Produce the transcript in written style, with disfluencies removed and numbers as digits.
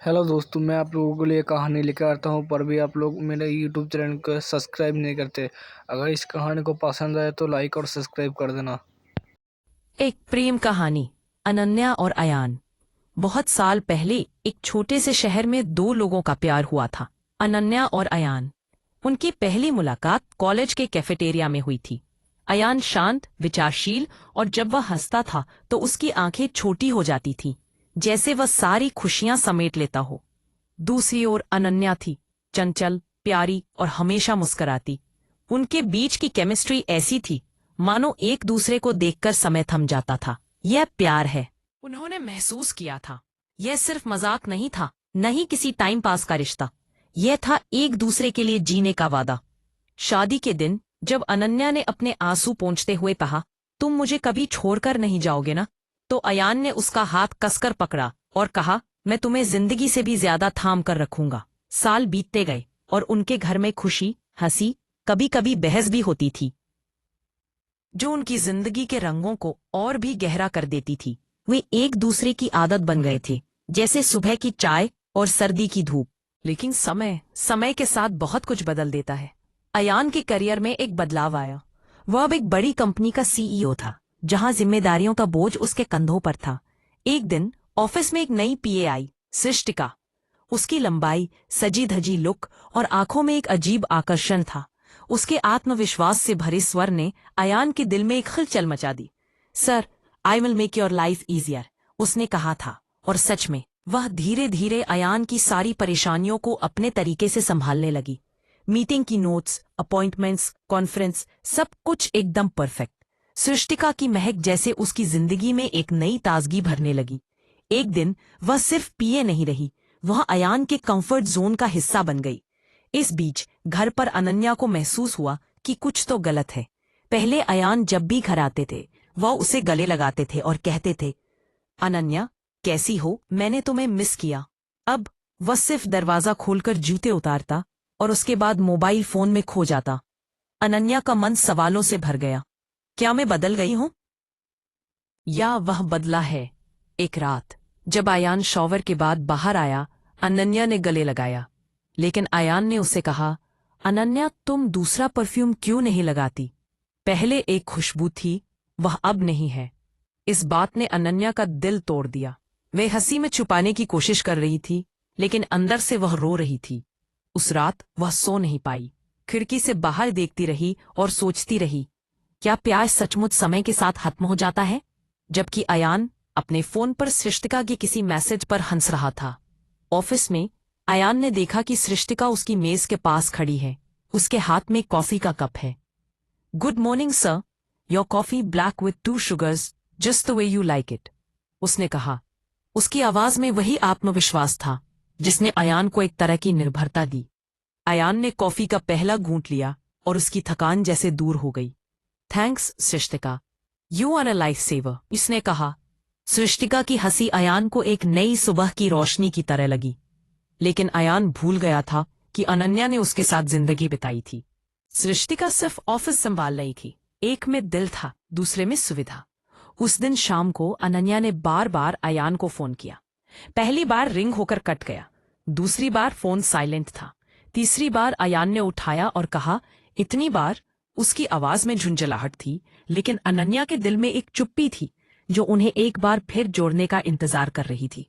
Hello दोस्तों, मैं आप लोगों के लिए कहानी लेकर आता हूँ, पर भी आप लोग मेरे यूट्यूब चैनल को सब्सक्राइब नहीं करते। अगर इस कहानी को पसंद आए तो लाइक और सब्सक्राइब कर देना। एक प्रेम कहानी। अनन्या और अयान। बहुत साल पहले एक छोटे से शहर में दो लोगों का प्यार हुआ था, अनन्या और अयान। उनकी पहली मुलाकात कॉलेज के कैफेटेरिया में हुई थी। अयान शांत, विचारशील और जब वह हंसता था तो उसकी आंखें छोटी हो जाती थीं, जैसे वह सारी खुशियां समेट लेता हो। दूसरी ओर अनन्या थी, चंचल, प्यारी और हमेशा मुस्कुराती। उनके बीच की केमिस्ट्री ऐसी थी मानो एक दूसरे को देखकर समय थम जाता था। यह प्यार है, उन्होंने महसूस किया था। यह सिर्फ मजाक नहीं था, न ही किसी टाइम पास का रिश्ता। यह था एक दूसरे के लिए जीने का वादा। शादी के दिन जब अनन्या ने अपने आंसू पोंछते हुए कहा, तुम मुझे कभी छोड़कर नहीं जाओगे ना, तो अयान ने उसका हाथ कसकर पकड़ा और कहा, मैं तुम्हें जिंदगी से भी ज्यादा थाम कर रखूंगा। साल बीतते गए और उनके घर में खुशी, हंसी, कभी कभी बहस भी होती थी, जो उनकी जिंदगी के रंगों को और भी गहरा कर देती थी। वे एक दूसरे की आदत बन गए थे, जैसे सुबह की चाय और सर्दी की धूप। लेकिन समय समय के साथ बहुत कुछ बदल देता है। अयान के करियर में एक बदलाव आया। वह अब एक बड़ी कंपनी का सीईओ था, जहां जिम्मेदारियों का बोझ उसके कंधों पर था। एक दिन ऑफिस में एक नई पीए आई, सृष्टिका। उसकी लंबाई, सजी धजी लुक और आंखों में एक अजीब आकर्षण था। उसके आत्मविश्वास से भरे स्वर ने अयान के दिल में एक हलचल मचा दी। Sir, I will make your life easier, उसने कहा था। और सच में वह धीरे धीरे अयान की सारी परेशानियों को अपने तरीके से संभालने लगी। मीटिंग की नोट्स, अपॉइंटमेंट्स, कॉन्फ्रेंस, सब कुछ एकदम परफेक्ट। सृष्टिका की महक जैसे उसकी जिंदगी में एक नई ताजगी भरने लगी। एक दिन वह सिर्फ पीए नहीं रही, वह अयान के कंफर्ट जोन का हिस्सा बन गई। इस बीच घर पर अनन्या को महसूस हुआ कि कुछ तो गलत है। पहले अयान जब भी घर आते थे, वह उसे गले लगाते थे और कहते थे, अनन्या कैसी हो, मैंने तुम्हें मिस किया। अब वह सिर्फ दरवाजा खोलकर जूते उतारता और उसके बाद मोबाइल फोन में खो जाता। अनन्या का मन सवालों से भर गया। क्या मैं बदल गई हूं, या वह बदला है? एक रात जब अयान शॉवर के बाद बाहर आया, अनन्या ने गले लगाया। लेकिन अयान ने उसे कहा, अनन्या तुम दूसरा परफ्यूम क्यों नहीं लगाती? पहले एक खुशबू थी, वह अब नहीं है। इस बात ने अनन्या का दिल तोड़ दिया। वे हंसी में छुपाने की कोशिश कर रही थी, लेकिन अंदर से वह रो रही थी। उस रात वह सो नहीं पाई। खिड़की से बाहर देखती रही और सोचती रही, क्या प्यार सचमुच समय के साथ खत्म हो जाता है? जबकि अयान अपने फोन पर सृष्टिका के किसी मैसेज पर हंस रहा था। ऑफिस में अयान ने देखा कि सृष्टिका उसकी मेज के पास खड़ी है। उसके हाथ में कॉफी का कप है। Good morning sir, your coffee black with 2 sugars, just the way you like it, उसने कहा। उसकी आवाज में वही आत्मविश्वास था जिसने अयान को एक तरह की निर्भरता दी। अयान ने कॉफी का पहला घूंट लिया और उसकी थकान जैसे दूर हो गई। Thanks Srishtika, you are a life saver, इसने कहा। सृष्टिका की हंसी अयान को एक नई सुबह की रोशनी की तरह लगी। लेकिन अयान भूल गया था कि अनन्या ने उसके साथ जिंदगी बिताई थी। सृष्टिका सिर्फ ऑफिस संभाल रही थी। एक में दिल था, दूसरे में सुविधा। उस दिन शाम को अनन्या ने बार बार अयान को फोन किया। पहली बार रिंग होकर कट गया, दूसरी बार फोन साइलेंट था, तीसरी बार अयान ने उठाया और कहा। इतनी बार उसकी आवाज में झुंझलाहट थी, लेकिन अनन्या के दिल में एक चुप्पी थी जो उन्हें एक बार फिर जोड़ने का इंतजार कर रही थी।